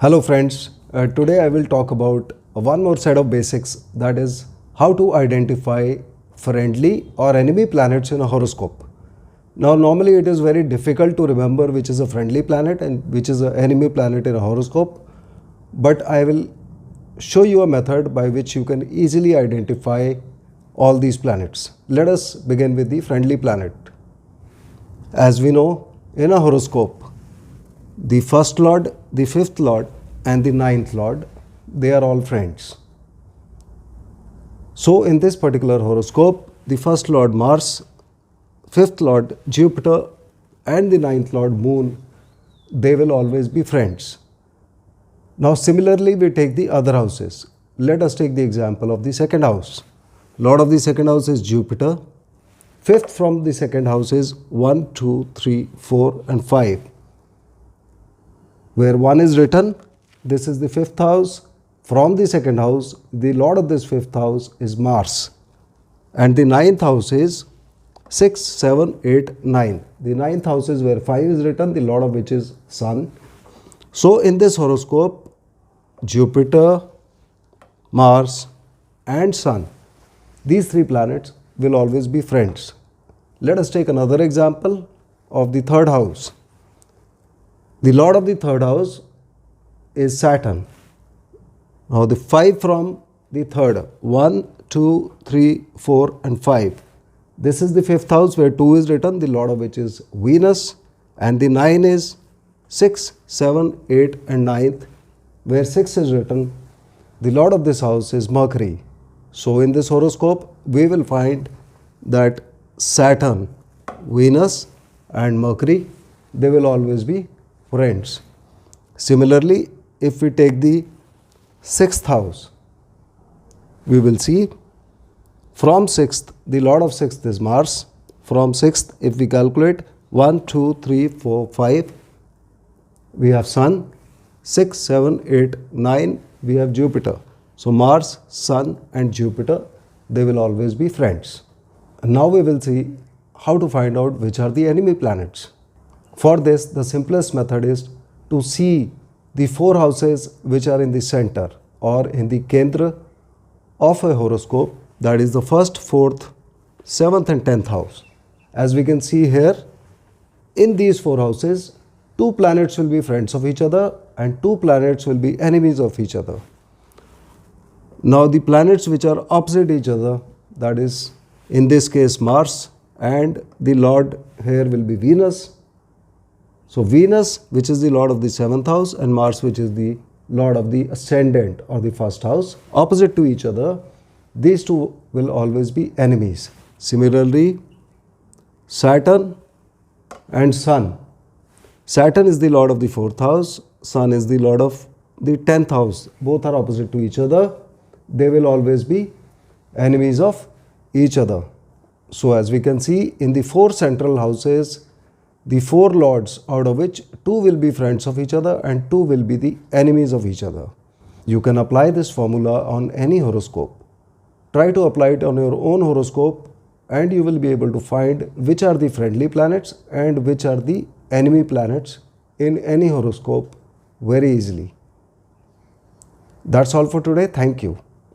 Hello friends, today I will talk about one more set of basics, that is how to identify friendly or enemy planets in a horoscope. Now normally it is very difficult to remember which is a friendly planet and which is an enemy planet in a horoscope, but I will show you a method by which you can easily identify all these planets. Let us begin with the friendly planet. As we know, in a horoscope, the first lord, the fifth lord and the ninth lord, they are all friends. So in this particular horoscope, the first lord Mars, fifth lord Jupiter and the ninth lord Moon, they will always be friends. Now similarly we take the other houses. Let us take the example of the second house. Lord of the second house is Jupiter. Fifth from the second house is 1, 2, 3, 4 and 5. Where 1 is written, this is the fifth house. From the second house, the lord of this fifth house is Mars. And the ninth house is 6, 7, 8, 9. The ninth house is where 5 is written, the lord of which is Sun. So in this horoscope, Jupiter, Mars and Sun, these three planets will always be friends. Let us take another example of the third house. The lord of the third house is Saturn. Now the 5 from the third, 1, 2, 3, 4 and 5. This is the fifth house where 2 is written, the lord of which is Venus, and the 9 is 6, 7, 8 and 9th, where 6 is written, the lord of this house is Mercury. So in this horoscope, we will find that Saturn, Venus and Mercury, they will always be friends. Similarly, if we take the sixth house, we will see from sixth, the lord of sixth is Mars. From sixth, if we calculate 1, 2, 3, 4, 5, we have Sun. 6, 7, 8, 9, we have Jupiter. So Mars, Sun and Jupiter, they will always be friends. And now we will see how to find out which are the enemy planets. For this, the simplest method is to see the 4 houses which are in the center or in the kendra of a horoscope, that is the first, fourth, 7th and 10th house. As we can see here, in these 4 houses, 2 planets will be friends of each other and 2 planets will be enemies of each other. Now the planets which are opposite each other, that is in this case Mars, and the lord here will be Venus. So Venus, which is the lord of the 7th house, and Mars, which is the lord of the ascendant or the first house, opposite to each other, these two will always be enemies. Similarly, Saturn and Sun. Saturn is the lord of the 4th house, Sun is the lord of the 10th house. Both are opposite to each other. They will always be enemies of each other. So as we can see, in the 4 central houses, the 4 lords, out of which 2 will be friends of each other and 2 will be the enemies of each other. You can apply this formula on any horoscope. Try to apply it on your own horoscope and you will be able to find which are the friendly planets and which are the enemy planets in any horoscope very easily. That's all for today. Thank you.